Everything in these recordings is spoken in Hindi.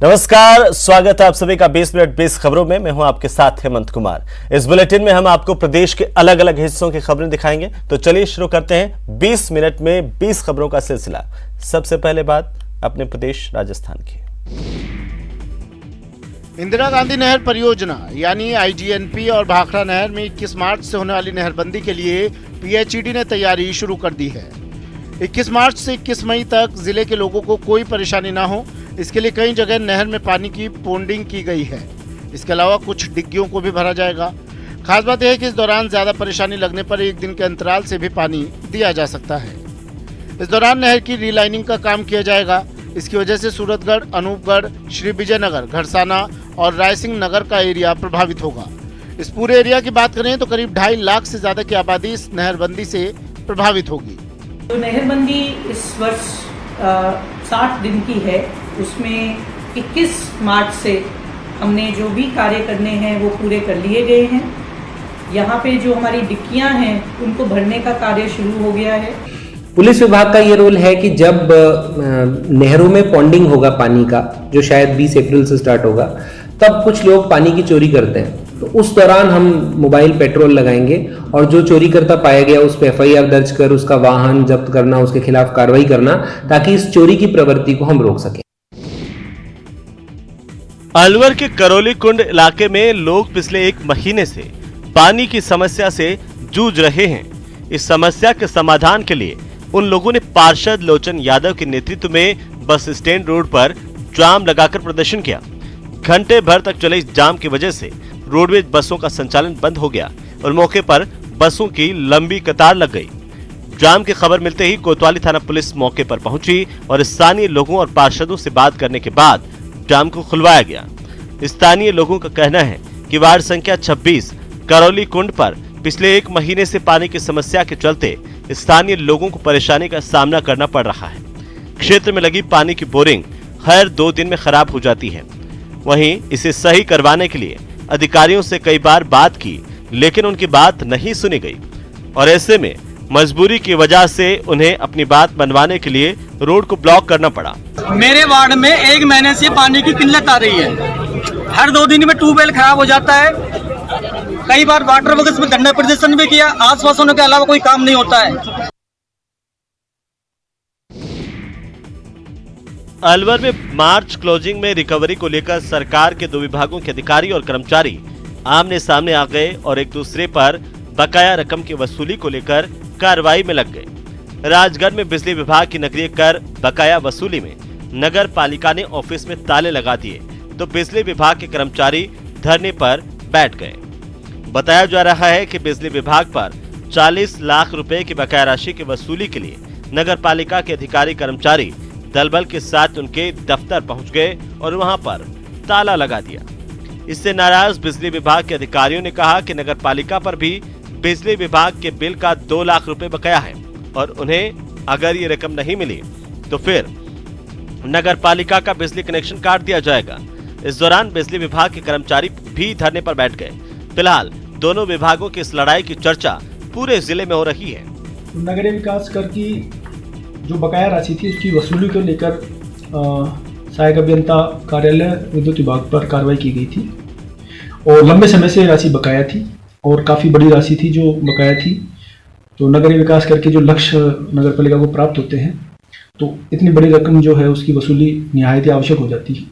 नमस्कार, स्वागत है आप सभी का 20 मिनट 20 खबरों में। मैं हूं आपके साथ हेमंत कुमार। इस बुलेटिन में हम आपको प्रदेश के अलग अलग हिस्सों की खबरें दिखाएंगे। तो चलिए शुरू करते हैं 20 मिनट में 20 खबरों का सिलसिला। सबसे पहले बात अपने प्रदेश राजस्थान की। इंदिरा गांधी नहर परियोजना यानी आईजीएनपी और भाखड़ा नहर में 21 मार्च से होने वाली नहरबंदी के लिए पीएचईडी ने तैयारी शुरू कर दी है। 21 मार्च से 21 मई तक जिले के लोगों को कोई परेशानी ना हो, इसके लिए कई जगह नहर में पानी की पोंडिंग की गई है। इसके अलावा कुछ डिग्गियों को भी भरा जाएगा। खास बात यह है कि इस दौरान ज्यादा परेशानी लगने पर एक दिन के अंतराल से भी पानी दिया जा सकता है। इस दौरान नहर की रीलाइनिंग का काम किया जाएगा। इसकी वजह से सूरतगढ़, अनूपगढ़, श्री विजयनगर, घरसाना और रायसिंह नगर का एरिया प्रभावित होगा। इस पूरे एरिया की बात करें तो करीब 2.5 लाख से ज्यादा की आबादी इस नहरबंदी से प्रभावित होगी। तो नहरबंदी इस वर्ष 60 दिन की है। उसमें 21 मार्च से हमने जो भी कार्य करने हैं वो पूरे कर लिए गए हैं। यहाँ पे जो हमारी डिक्कियाँ हैं उनको भरने का कार्य शुरू हो गया है। पुलिस विभाग का ये रोल है कि जब नहरों में पॉन्डिंग होगा पानी का, जो शायद 20 अप्रैल से स्टार्ट होगा, तब कुछ लोग पानी की चोरी करते हैं। तो उस दौरान हम मोबाइल पेट्रोल लगाएंगे और जो चोरी करता पाया गया उस पर एफआईआर दर्ज कर उसका वाहन जब्त करना, उसके खिलाफ कार्रवाई करना, ताकि इस चोरी की प्रवृत्ति को हम रोक सकें। अलवर के करौली कुंड इलाके में लोग पिछले 1 महीने से पानी की समस्या से जूझ रहे हैं। इस समस्या के समाधान के लिए उन लोगों ने पार्षद लोचन यादव के नेतृत्व में बस स्टैंड रोड पर जाम लगाकर प्रदर्शन किया। घंटे भर तक चले इस जाम की वजह से रोडवेज बसों का संचालन बंद हो गया और मौके पर बसों की लंबी कतार लग गई। जाम की खबर मिलते ही कोतवाली थाना पुलिस मौके पर पहुंची और स्थानीय लोगों और पार्षदों से बात करने के बाद जाम को खुलवाया गया। स्थानीय लोगों का कहना है कि वार्ड संख्या 26 करौली कुंड पर पिछले 1 महीने से पानी की समस्या के चलते स्थानीय लोगों को परेशानी का सामना करना पड़ रहा है। क्षेत्र में लगी पानी की बोरिंग हर 2 दिन में खराब हो जाती है। वहीं इसे सही करवाने के लिए अधिकारियों से कई बार बात की, लेकिन उनकी बात नहीं सुनी गई और ऐसे में मजबूरी की वजह से उन्हें अपनी बात मनवाने के लिए रोड को ब्लॉक करना पड़ा। मेरे वार्ड में 1 महीने से पानी की किल्लत आ रही है। हर 2 दिन में ट्यूबवेल खराब हो जाता है। कई बार वाटर वर्क्स में धरना प्रदर्शन भी किया, आश्वासनों के अलावा कोई काम नहीं होता है। अलवर में मार्च क्लोजिंग में रिकवरी को लेकर सरकार के 2 विभागों के अधिकारी और कर्मचारी आमने सामने आ गए और एक दूसरे पर बकाया रकम की वसूली को लेकर कार्रवाई में लग गए। राजगढ़ में बिजली विभाग की नगरीय कर बकाया वसूली में नगर पालिका ने ऑफिस में ताले लगा दिए तो बिजली विभाग के कर्मचारी धरने पर बैठ गए। बताया जा रहा है कि बिजली विभाग पर 40 लाख रुपए की बकाया राशि की वसूली के लिए नगर पालिका के अधिकारी कर्मचारी दलबल के साथ उनके दफ्तर पहुंच गए और वहां पर ताला लगा दिया। इससे नाराज बिजली विभाग के अधिकारियों ने कहा कि नगर पालिका पर भी बिजली विभाग के बिल का 2 लाख रुपए बकाया है और उन्हें अगर ये रकम नहीं मिली तो फिर नगर पालिका का बिजली कनेक्शन काट दिया जाएगा। इस दौरान बिजली विभाग के कर्मचारी भी धरने पर बैठ गए। फिलहाल दोनों विभागों की इस लड़ाई की चर्चा पूरे जिले में हो रही है। नगरीय विकास कर की जो बकाया राशि थी उसकी वसूली को लेकर सहायक अभियंता कार्यालय विद्युत विभाग पर कार्रवाई की गई थी और लंबे समय से राशि बकाया थी और काफ़ी बड़ी राशि थी जो बकाया थी। तो नगरीय विकास करके जो लक्ष्य नगर पालिका को प्राप्त होते हैं तो इतनी बड़ी रकम जो है उसकी वसूली निहायत आवश्यक हो जाती है।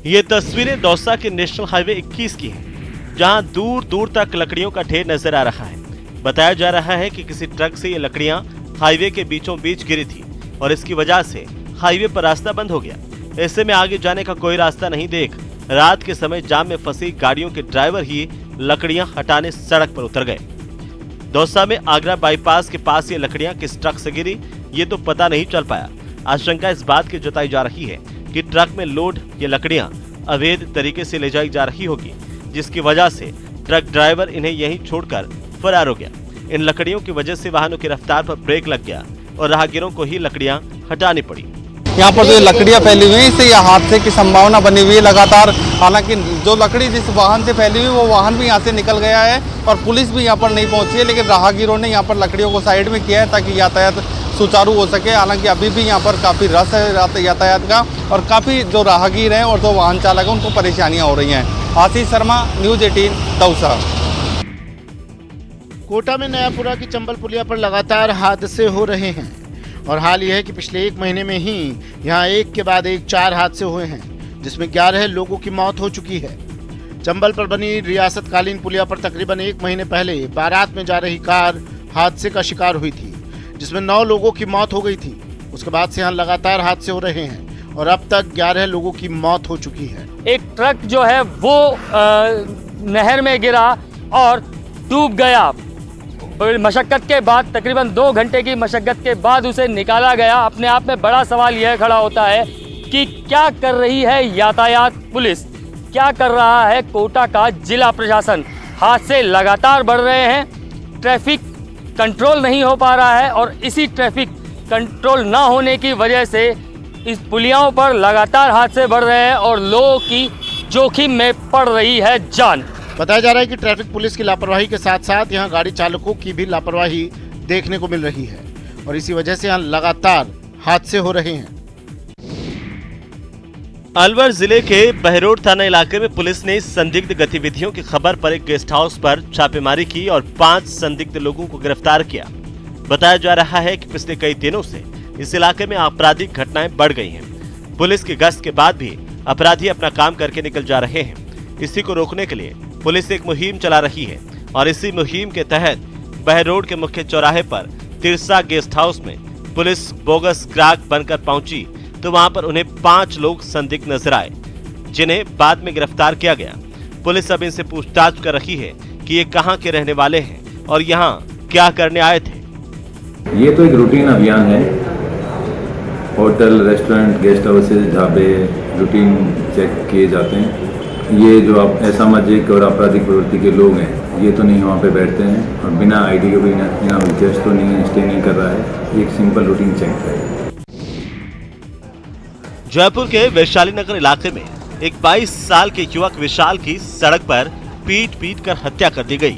ये तस्वीरें दौसा के नेशनल हाईवे 21 की हैं, जहां दूर दूर तक लकड़ियों का ढेर नजर आ रहा है। बताया जा रहा है कि किसी ट्रक से ये लकड़ियां हाईवे के बीचों बीच गिरी थी और इसकी वजह से हाईवे पर रास्ता बंद हो गया। ऐसे में आगे जाने का कोई रास्ता नहीं देख रात के समय जाम में फंसी गाड़ियों के ड्राइवर ही लकड़ियां हटाने सड़क पर उतर गए। दौसा में आगरा बाईपास के पास ये लकड़ियां किस ट्रक से गिरी ये तो पता नहीं चल पाया। आशंका इस बात की जताई जा रही है कि ट्रक में लोड ये लकड़ियां अवैध तरीके से ले जाई जा रही होगी, जिसकी वजह से ट्रक ड्राइवर इन्हें यहीं छोड़कर फरार हो गया। इन लकड़ियों की वजह से वाहनों की रफ्तार पर ब्रेक लग गया और राहगीरों को ही लकड़ियां हटानी पड़ी। यहाँ पर जो लकड़ियाँ फैली हुई हैं इससे यह हादसे की संभावना बनी हुई है लगातार। हालांकि जो लकड़ी जिस वाहन से फैली हुई वो वाहन भी यहाँ से निकल गया है और पुलिस भी यहाँ पर नहीं पहुँची है, लेकिन राहगीरों ने यहाँ पर लकड़ियों को साइड में किया है ताकि यातायात सुचारू हो सके। हालांकि अभी भी यहाँ पर काफ़ी रस है यातायात का और काफ़ी जो राहगीर हैं और जो वाहन चालक हैं उनको परेशानियाँ हो रही हैं। आशीष शर्मा, न्यूज़ 18 दौसा। कोटा में नयापुरा की चंबल पुलिया पर लगातार हादसे हो रहे हैं और हाल यह है कि पिछले एक महीने में ही यहाँ एक के बाद एक 4 हादसे हुए हैं, जिसमें 11 लोगों की मौत हो चुकी है। चंबल पर बनी रियासतकालीन पुलिया पर तकरीबन एक महीने पहले बारात में जा रही कार हादसे का शिकार हुई थी, जिसमें 9 लोगों की मौत हो गई थी। उसके बाद से यहाँ लगातार हादसे हो रहे हैं और अब तक 11 लोगों की मौत हो चुकी है। एक ट्रक जो है वो नहर में गिरा और डूब गया। मशक्क़त के बाद, तकरीबन 2 घंटे की मशक्क़त के बाद उसे निकाला गया। अपने आप में बड़ा सवाल यह खड़ा होता है कि क्या कर रही है यातायात पुलिस, क्या कर रहा है कोटा का जिला प्रशासन। हादसे लगातार बढ़ रहे हैं, ट्रैफिक कंट्रोल नहीं हो पा रहा है और इसी ट्रैफिक कंट्रोल ना होने की वजह से इस पुलियाओं पर लगातार हादसे बढ़ रहे हैं और लोगों की जोखिम में पड़ रही है जान। बताया जा रहा है कि ट्रैफिक पुलिस की लापरवाही के साथ साथ यहाँ गाड़ी चालकों की भी लापरवाही देखने को मिल रही है और इसी वजह से यहाँ लगातार हादसे हो रहे हैं। अलवर जिले के बहरोड थाना इलाके में पुलिस ने संदिग्ध गतिविधियों की खबर पर एक गेस्ट हाउस पर छापेमारी की और 5 संदिग्ध लोगों को गिरफ्तार किया। बताया जा रहा है कि पिछले कई दिनों से इस इलाके में आपराधिक घटनाएं बढ़ गई हैं। पुलिस की गश्त के बाद भी अपराधी अपना काम करके निकल जा रहे हैं। इसी को रोकने के लिए पुलिस एक मुहिम चला रही है और इसी मुहिम के तहत बहरोड के मुख्य चौराहे पर तिरसा गेस्ट हाउस में पुलिस बोगस ग्राहक बनकर पहुंची तो वहां पर उन्हें 5 लोग संदिग्ध नजर आए, जिन्हें बाद में गिरफ्तार किया गया। पुलिस अब इनसे पूछताछ कर रही है कि ये कहां के रहने वाले हैं और यहां क्या करने आए थे। ये तो एक रूटीन अभियान है। होटल, रेस्टोरेंट, गेस्ट हाउसेज, ढाबे रूटीन चेक किए जाते हैं। ये जो आप असामाजिक और आपराधिक प्रवृत्ति के लोग हैं, ये तो नहीं वहाँ पे बैठते हैं और बिना आईडी के भी यहाँ विचेस तो नहीं स्टे नहीं कर रहा है। एक सिंपल रूटीन चेक है। जयपुर के वैशाली नगर इलाके में एक 22 साल के युवक विशाल की सड़क पर पीट कर हत्या कर दी गई।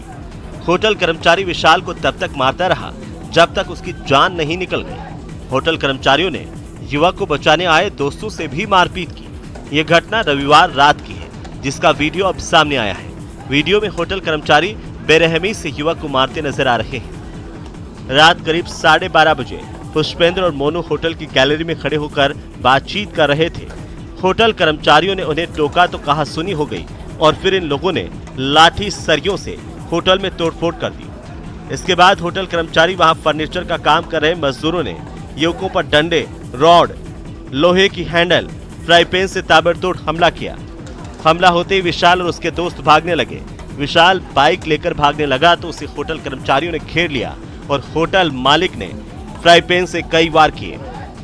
होटल कर्मचारी विशाल को तब तक मारता रहा जब तक उसकी जान नहीं निकल गई। होटल कर्मचारियों ने युवक को बचाने आए दोस्तों से भी मारपीट की। ये घटना रविवार रात की है, जिसका वीडियो अब सामने आया है। वीडियो में होटल कर्मचारी बेरहमी से युवक को मारते नजर आ रहे हैं। रात करीब 12:30 बजे पुष्पेंद्र और मोनू होटल की गैलरी में खड़े होकर बातचीत कर रहे थे। होटल कर्मचारियों ने उन्हें टोका तो कहा सुनी हो गई और फिर इन लोगों ने लाठी सरियों से होटल में तोड़फोड़ कर दी। इसके बाद होटल कर्मचारी वहां फर्नीचर का काम कर रहे मजदूरों ने युवकों पर डंडे, रॉड, लोहे की हैंडल, फ्राई पैन से ताबड़तोड़ हमला किया। हमला होते ही विशाल और उसके दोस्त भागने लगे। विशाल बाइक लेकर भागने लगा तो उसे होटल कर्मचारियों ने घेर लिया और होटल मालिक ने फ्राई पैन से कई वार किए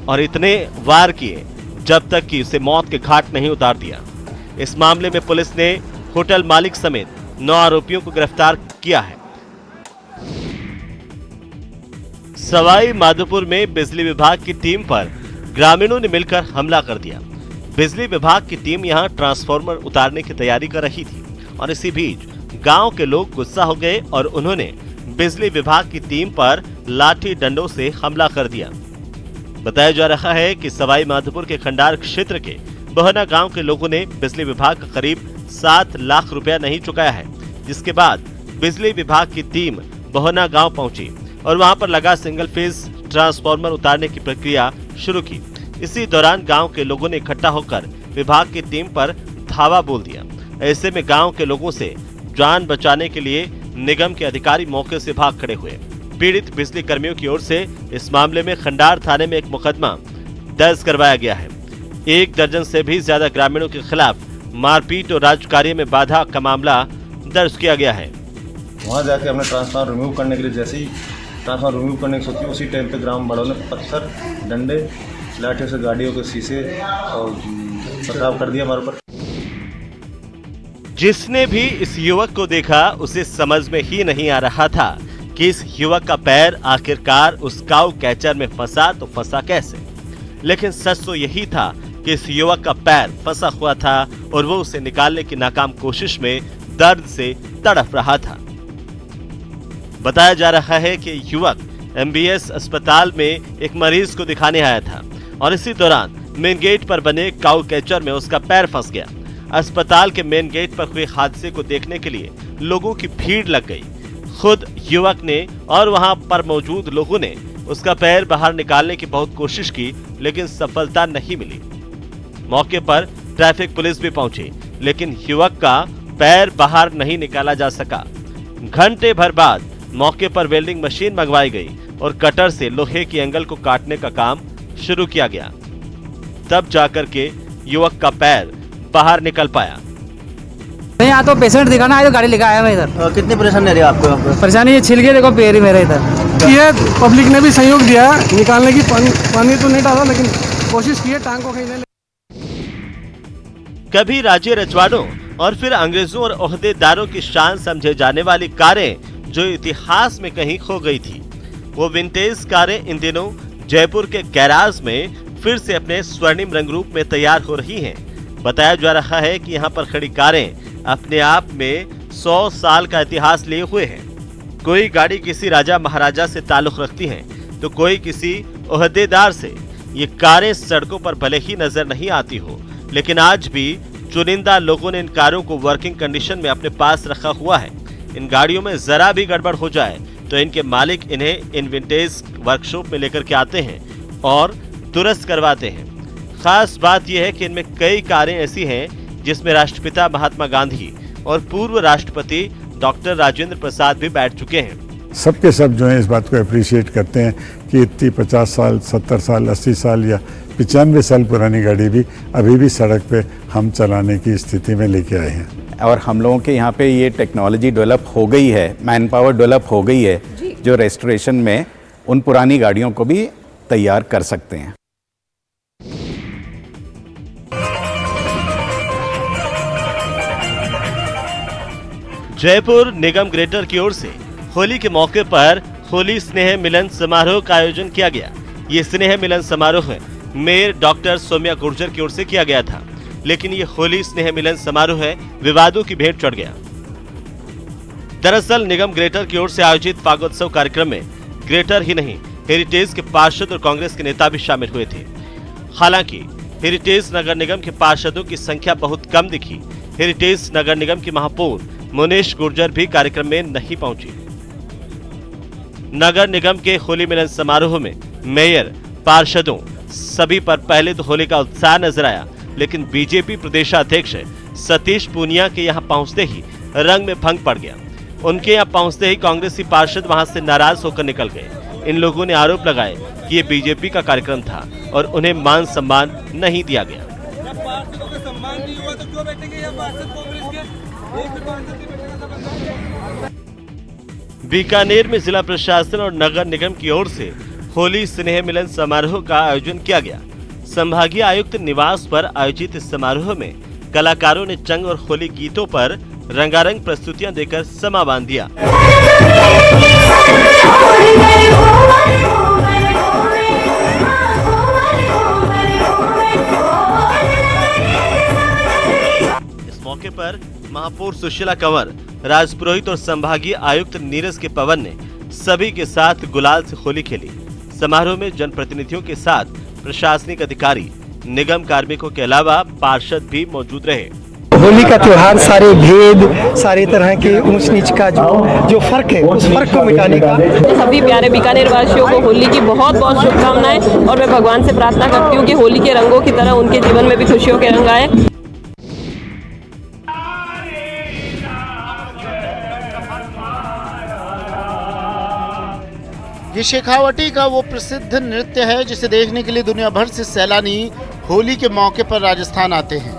और इतने वार किए जब तक कि उसे मौत के घाट नहीं उतार दिया। इस मामले में पुलिस ने होटल मालिक समेत 9 आरोपियों को गिरफ्तार किया है। सवाई माधोपुर में बिजली विभाग की टीम पर ग्रामीणों ने मिलकर हमला कर दिया। बिजली विभाग की टीम यहां ट्रांसफार्मर उतारने की तैयारी कर रही थी और इसी बीच गांव के लोग गुस्सा हो गए और उन्होंने बिजली विभाग की टीम पर लाठी डंडों से हमला कर दिया। बताया जा रहा है कि सवाई माधोपुर के खंडार क्षेत्र के बहना गांव के लोगों ने बिजली विभाग का करीब 7 लाख रुपया नहीं चुकाया है, जिसके बाद बिजली विभाग की टीम बहना गांव पहुंची और वहां पर लगा सिंगल फेज ट्रांसफार्मर उतारने की प्रक्रिया शुरू की। इसी दौरान गांव के लोगों ने इकट्ठा होकर विभाग की टीम पर धावा बोल दिया। ऐसे में गांव के लोगों से जान बचाने के लिए निगम के अधिकारी मौके से भाग खड़े हुए। पीड़ित बिजली कर्मियों की ओर से इस मामले में खंडार थाने में एक मुकदमा दर्ज करवाया गया है। 1 दर्जन से भी ज्यादा ग्रामीणों के खिलाफ मारपीट और राजकार्य में बाधा का मामला दर्ज किया गया है। वहाँ जाके हमने ट्रांसफार्मर रिमूव करने के लिए जैसे ही ट्रांसफार्मर रिमूव करने की सोची, उसी टाइम पे ग्राम वालों ने पत्थर, डंडे, लाठियों से गाड़ियों के शीशे और पथराव कर दिया हमारे ऊपर। जिसने भी इस युवक को देखा उसे समझ में ही नहीं आ रहा था कि इस युवक का पैर आखिरकार उस काऊ कैचर में फंसा तो फंसा कैसे। लेकिन सच तो यही था कि इस युवक का पैर फंसा हुआ था और वो उसे निकालने की नाकाम कोशिश में दर्द से तड़प रहा था। बताया जा रहा है कि युवक MBS अस्पताल में एक मरीज को दिखाने आया था और इसी दौरान मेन गेट पर बने काऊ कैचर में उसका पैर फंस गया। अस्पताल के मेन गेट पर हुए हादसे को देखने के लिए लोगों की भीड़ लग गई। खुद युवक ने और वहां पर मौजूद लोगों ने उसका पैर बाहर निकालने की बहुत कोशिश की, लेकिन सफलता नहीं मिली। मौके पर ट्रैफिक पुलिस भी पहुंची, लेकिन युवक का पैर बाहर नहीं निकाला जा सका। घंटे भर बाद मौके पर वेल्डिंग मशीन मंगवाई गई और कटर से लोहे की एंगल को काटने का काम शुरू किया गया। तब जाकर के युवक का पैर बाहर निकल पाया। यहाँ तो पेशेंट दिखाना है, तो गाड़ी लेकर आया मैं इधर। कितनी परेशानी रही आपको यहाँ पर? परेशानी ये छिल गया, देखो पैर ही मेरा इधर। ये पब्लिक ने भी सहयोग दिया निकालने की, पानी तो नहीं डाला लेकिन कोशिश की है टांग को खींचने। कभी राज्य रजवाड़ों और फिर अंग्रेजों और ओहदेदारों की शान समझे जाने वाली कारें जो इतिहास में कहीं खो गई थी, वो विंटेज कारें इन दिनों जयपुर के गैराज में फिर से अपने स्वर्णिम रंग रूप में तैयार हो रही हैं। बताया जा रहा है कि यहाँ पर खड़ी कारें अपने आप में 100 साल का इतिहास लिए हुए हैं। कोई गाड़ी किसी राजा महाराजा से ताल्लुक रखती हैं, तो कोई किसी ओहदेदार से। ये कारें सड़कों पर भले ही नजर नहीं आती हो, लेकिन आज भी चुनिंदा लोगों ने इन कारों को वर्किंग कंडीशन में अपने पास रखा हुआ है। इन गाड़ियों में जरा भी गड़बड़ हो जाए तो इनके मालिक इन्हें इन विंटेज वर्कशॉप में लेकर के आते हैं और दुरुस्त करवाते हैं। खास बात यह है कि इनमें कई कारें ऐसी हैं जिसमें राष्ट्रपिता महात्मा गांधी और पूर्व राष्ट्रपति डॉक्टर राजेंद्र प्रसाद भी बैठ चुके हैं। सबके सब जो है इस बात को अप्रिशिएट करते हैं कि इतनी 50 साल 70 साल 80 साल या 95 साल पुरानी गाड़ी भी अभी भी सड़क पे हम चलाने की स्थिति में लेके आए हैं। और हम लोगों के यहाँ पे ये टेक्नोलॉजी डेवलप हो गई है, मैन पावर डेवलप हो गई है, जो रेस्टोरेशन में उन पुरानी गाड़ियों को भी तैयार कर सकते हैं। जयपुर निगम ग्रेटर की ओर से होली के मौके पर होली स्नेह मिलन समारोह का आयोजन किया गया। ये स्नेह मिलन समारोह मेयर डॉक्टर सौम्या गुर्जर की ओर से किया गया था, लेकिन ये होली स्नेह मिलन समारोह विवादों की भेंट चढ़ गया। दरअसल निगम ग्रेटर की ओर से आयोजित फागोत्सव कार्यक्रम में ग्रेटर ही नहीं, हेरिटेज के पार्षद और कांग्रेस के नेता भी शामिल हुए थे। हालांकि हेरिटेज नगर निगम के पार्षदों की संख्या बहुत कम दिखी। हेरिटेज नगर निगम की महापौर मुनेश गुर्जर भी कार्यक्रम में नहीं पहुंची। नगर निगम के होली मिलन समारोह में मेयर, पार्षदों सभी पर पहले तो होली का उत्साह नजर आया, लेकिन बीजेपी प्रदेशाध्यक्ष सतीश पूनिया के यहां पहुंचते ही रंग में भंग पड़ गया। उनके यहां पहुंचते ही कांग्रेसी पार्षद वहां से नाराज होकर निकल गए। इन लोगों ने आरोप लगाए कि ये बीजेपी का कार्यक्रम था और उन्हें मान सम्मान नहीं दिया गया। बीकानेर में जिला प्रशासन और नगर निगम की ओर से होली स्नेह मिलन समारोह का आयोजन किया गया। संभागीय आयुक्त निवास पर आयोजित इस समारोह में कलाकारों ने चंग और होली गीतों पर रंगारंग प्रस्तुतियां देकर समा बांध दिया। इस मौके पर महापौर सुशीला कंवर, राजपुरोहित और संभागीय आयुक्त नीरज के पवन ने सभी के साथ गुलाल से होली खेली। समारोह में जनप्रतिनिधियों के साथ प्रशासनिक अधिकारी, निगम कार्मिकों के अलावा पार्षद भी मौजूद रहे। होली का त्योहार सारे भेद, सारे तरह के ऊंच नीच का जो फर्क है, उस फर्क को मिटाने का। सभी प्यारे बीकानेर वासियों को होली की बहुत बहुत शुभकामनाएं और मैं भगवान से प्रार्थना करती हूँ कि होली के रंगों की तरह उनके जीवन में भी खुशियों के रंग आए। ये शेखावटी का वो प्रसिद्ध नृत्य है जिसे देखने के लिए दुनिया भर से सैलानी होली के मौके पर राजस्थान आते हैं।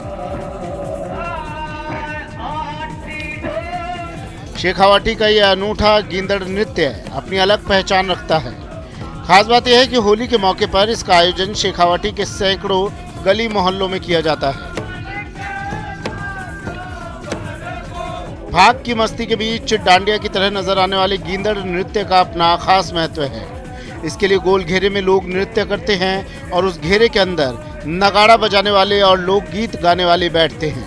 शेखावटी का यह अनूठा गींदड़ नृत्य अपनी अलग पहचान रखता है। खास बात यह है कि होली के मौके पर इसका आयोजन शेखावटी के सैकड़ों गली मोहल्लों में किया जाता है। भाग की मस्ती के बीच डांडिया की तरह नजर आने वाले गींदड़ नृत्य का अपना खास महत्व है। इसके लिए गोल घेरे में लोग नृत्य करते हैं और उस घेरे के अंदर नगाड़ा बजाने वाले और लोकगीत गाने वाले बैठते हैं।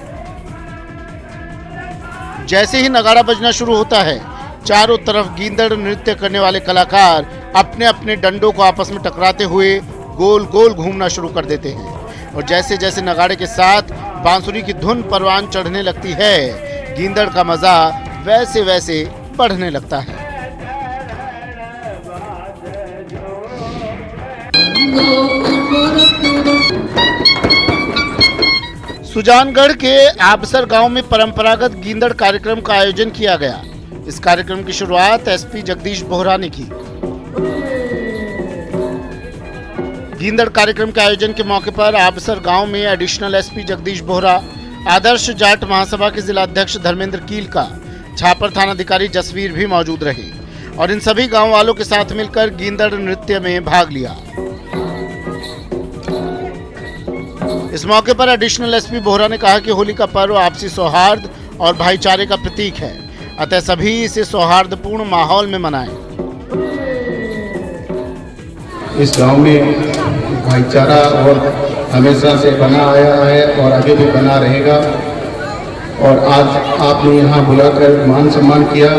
जैसे ही नगाड़ा बजना शुरू होता है, चारों तरफ गींदड़ नृत्य करने वाले कलाकार अपने अपने डंडों को आपस में टकराते हुए गोल गोल घूमना शुरू कर देते हैं और जैसे जैसे नगाड़े के साथ बांसुरी की धुन परवान चढ़ने लगती है, गींदड़ का मजा वैसे वैसे बढ़ने लगता है। सुजानगढ़ के आबसर गांव में परंपरागत गींदड़ कार्यक्रम का आयोजन किया गया। इस कार्यक्रम की शुरुआत एसपी जगदीश बोहरा ने की। गींदड़ कार्यक्रम के आयोजन के मौके पर आबसर गांव में एडिशनल एसपी जगदीश बोहरा, आदर्श जाट महासभा के जिला अध्यक्ष धर्मेंद्र कीलका, छापर थानाधिकारी जसवीर भी मौजूद रहे और इन सभी गांव वालों के साथ मिलकर गींदड़ नृत्य में भाग लिया। इस मौके पर एडिशनल एसपी बोहरा ने कहा कि होली का पर्व आपसी सौहार्द और भाईचारे का प्रतीक है, अतः सभी इसे सौहार्दपूर्ण माहौल में मनाएं। इस गांव में भाईचारा और हमेशा से बना आया है और आगे भी बना रहेगा और आज आपने यहाँ बुलाकर मान सम्मान किया,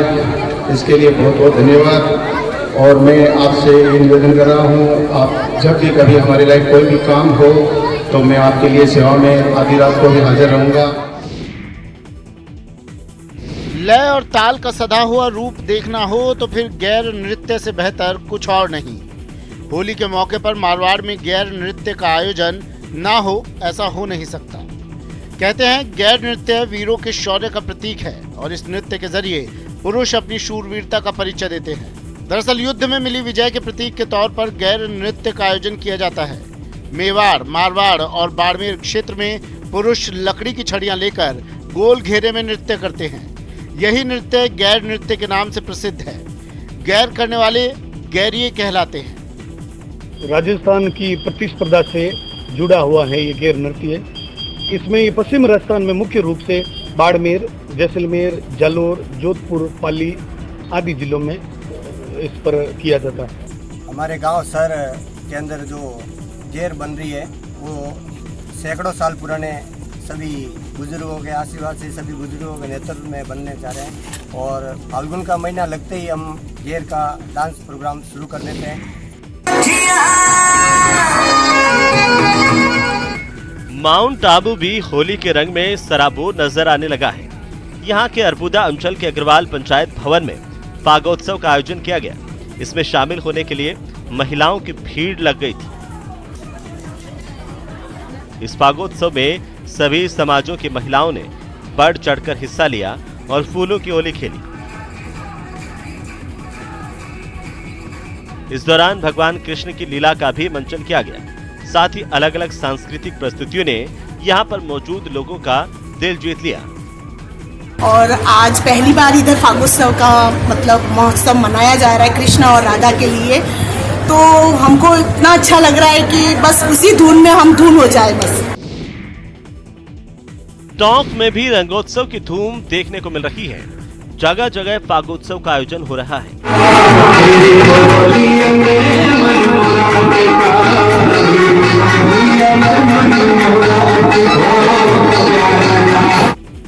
इसके लिए बहुत बहुत धन्यवाद। और मैं आपसे ये निवेदन कर रहा हूँ, आप जब भी कभी हमारे लायक कोई भी काम हो तो मैं आपके लिए सेवा में आधी रात को भी हाजिर रहूँगा। लय और ताल का सधा हुआ रूप देखना हो तो फिर गैर नृत्य से बेहतर कुछ और नहीं। होली के मौके पर मारवाड़ में गैर नृत्य का आयोजन ना हो, ऐसा हो नहीं सकता। कहते हैं गैर नृत्य वीरों के शौर्य का प्रतीक है और इस नृत्य के जरिए पुरुष अपनी शूरवीरता का परिचय देते हैं। दरअसल युद्ध में मिली विजय के प्रतीक के तौर पर गैर नृत्य का आयोजन किया जाता है। मेवाड़, मारवाड़ और बाड़मेर क्षेत्र में पुरुष लकड़ी की छड़ियां लेकर गोल घेरे में नृत्य करते हैं। यही नृत्य गैर नृत्य के नाम से प्रसिद्ध है। गैर करने वाले गैरिये कहलाते हैं। राजस्थान की प्रतिस्पर्धा से जुड़ा हुआ है ये गैर नृत्य। इसमें ये पश्चिम राजस्थान में मुख्य रूप से बाड़मेर, जैसलमेर, जालोर, जोधपुर, पाली आदि जिलों में इस पर किया जाता है। हमारे गांव शहर के अंदर जो गैर बन रही है वो सैकड़ों साल पुराने सभी बुजुर्गों के आशीर्वाद से, सभी बुजुर्गों के नेतृत्व में बनने जा रहे हैं और फाल्गुन का महीना लगते ही हम गैर का डांस प्रोग्राम शुरू कर देते हैं। माउंट आबू भी होली के रंग में सराबोर नजर आने लगा है। यहाँ के अरबुदा अंचल के अग्रवाल पंचायत भवन में फागोत्सव का आयोजन किया गया। इसमें शामिल होने के लिए महिलाओं की भीड़ लग गई थी। इस फागोत्सव में सभी समाजों की महिलाओं ने बढ़ चढ़कर हिस्सा लिया और फूलों की होली खेली। इस दौरान भगवान कृष्ण की लीला का भी मंचन किया गया। साथ ही अलग अलग सांस्कृतिक प्रस्तुतियों ने यहाँ पर मौजूद लोगों का दिल जीत लिया। और आज पहली बार इधर फागोत्सव का महोत्सव मनाया जा रहा है कृष्ण और राधा के लिए, तो हमको इतना अच्छा लग रहा है कि बस उसी धुन में हम धुन हो जाए बस। टोंक में भी रंगोत्सव की धूम देखने को मिल रही है। जगह जगह फागोत्सव का आयोजन हो रहा है।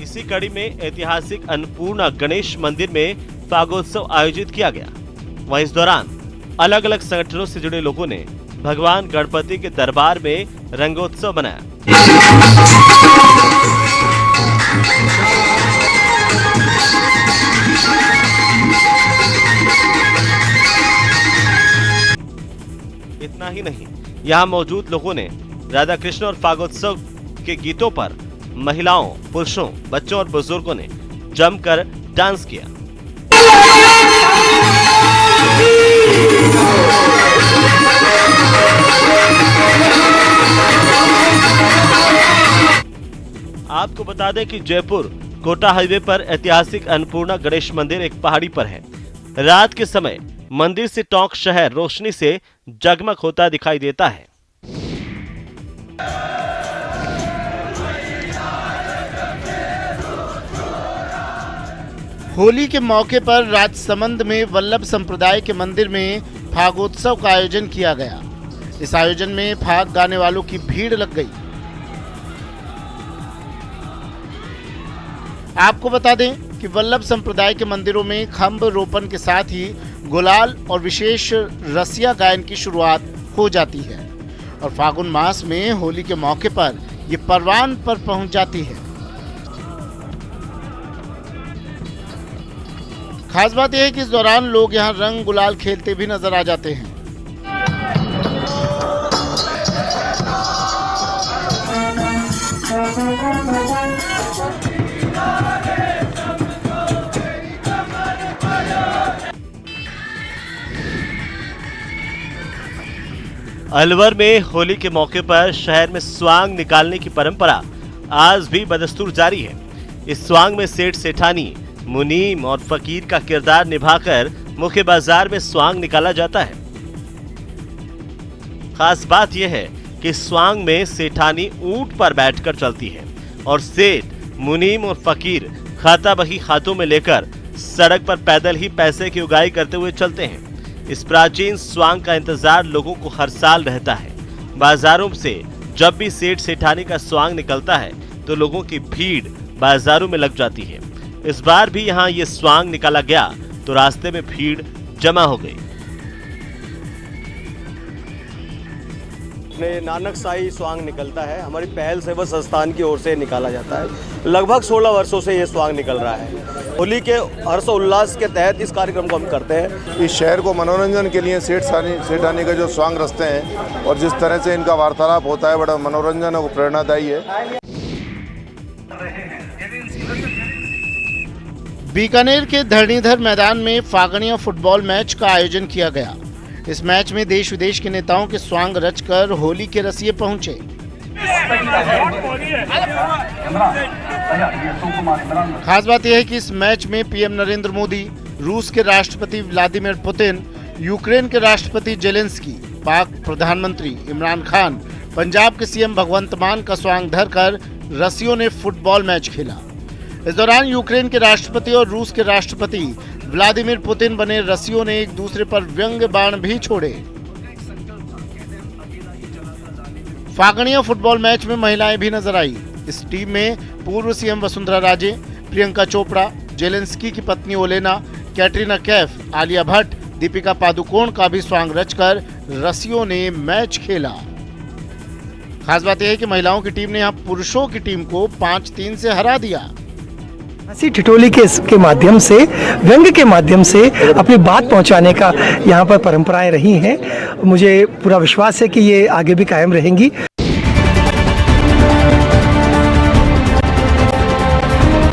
इसी कड़ी में ऐतिहासिक अन्नपूर्णा गणेश मंदिर में फागोत्सव आयोजित किया गया। वहीं इस दौरान अलग अलग संगठनों से जुड़े लोगों ने भगवान गणपति के दरबार में रंगोत्सव मनाया। इतना ही नहीं, यहाँ मौजूद लोगों ने राधा कृष्ण और फागोत्सव के गीतों पर महिलाओं, पुरुषों, बच्चों और बुजुर्गों ने जमकर डांस किया। आपको बता दें कि जयपुर कोटा हाईवे पर ऐतिहासिक अन्नपूर्णा गणेश मंदिर एक पहाड़ी पर है। रात के समय मंदिर से टोंक शहर रोशनी से जगमग होता दिखाई देता है। होली के मौके पर राजसमंद में वल्लभ संप्रदाय के मंदिर में फागोत्सव का आयोजन किया गया। इस आयोजन में फाग गाने वालों की भीड़ लग गई। आपको बता दें कि वल्लभ संप्रदाय के मंदिरों में खंभ रोपण के साथ ही गुलाल और विशेष रसिया गायन की शुरुआत हो जाती है और फागुन मास में होली के मौके पर ये परवान पर पहुंच जाती है। खास बात यह है कि इस दौरान लोग यहां रंग गुलाल खेलते भी नजर आ जाते हैं। अलवर में होली के मौके पर शहर में स्वांग निकालने की परंपरा आज भी बदस्तूर जारी है। इस स्वांग में सेठ सेठानी, मुनीम और फकीर का किरदार निभाकर मुख्य बाजार में स्वांग निकाला जाता है। खास बात यह है कि स्वांग में सेठानी ऊंट पर बैठकर चलती है और सेठ, मुनीम और फकीर खाता बही हाथों में लेकर सड़क पर पैदल ही पैसे की उगाई करते हुए चलते हैं। इस प्राचीन स्वांग का इंतजार लोगों को हर साल रहता है। बाजारों से जब भी सेठ सेठानी का स्वांग निकलता है तो लोगों की भीड़ बाजारों में लग जाती है। इस बार भी यहाँ ये स्वांग निकाला गया तो रास्ते में भीड़ जमा हो गई। नानक साई स्वांग निकलता है, हमारी पहल सेवा संस्थान की ओर से निकाला जाता है। लगभग 16 वर्षों से ये स्वांग निकल रहा है। होली के हर्षोल्लास के तहत इस कार्यक्रम को हम करते हैं। इस शहर को मनोरंजन के लिए सेठानी का जो स्वांग रचते हैं और जिस तरह से इनका वार्तालाप होता है बड़ा मनोरंजन और प्रेरणादायी है। बीकानेर के धरणीधर मैदान में फागणिया फुटबॉल मैच का आयोजन किया गया। इस मैच में देश विदेश के नेताओं के स्वांग रचकर होली के रसिये पहुंचे। खास बात यह है कि इस मैच में पीएम नरेंद्र मोदी, रूस के राष्ट्रपति व्लादिमीर पुतिन, यूक्रेन के राष्ट्रपति जेलेंस्की, पाक प्रधानमंत्री इमरान खान, पंजाब के सीएम भगवंत मान का स्वांग धरकर रसियों ने फुटबॉल मैच खेला। इस दौरान यूक्रेन के राष्ट्रपति और रूस के राष्ट्रपति व्लादिमीर पुतिन बने रसियों ने एक दूसरे पर व्यंग्य बाण भी छोड़े। फागणिया फुटबॉल मैच में महिलाएं भी नजर आई। इस टीम में पूर्व सीएम वसुंधरा राजे, प्रियंका चोपड़ा, जेलेंस्की की पत्नी ओलेना, कैटरीना कैफ, आलिया भट्ट, दीपिका पादुकोण का भी स्वांग रचकर रसियों ने मैच खेला। खास बात यह है कि महिलाओं की टीम ने यहाँ पुरुषों की टीम को 5-3 से हरा दिया। हंसी ठिठोली के माध्यम से, व्यंग के माध्यम से अपनी बात पहुंचाने का यहाँ पर परंपराएं रही हैं। मुझे पूरा विश्वास है कि ये आगे भी कायम रहेंगी।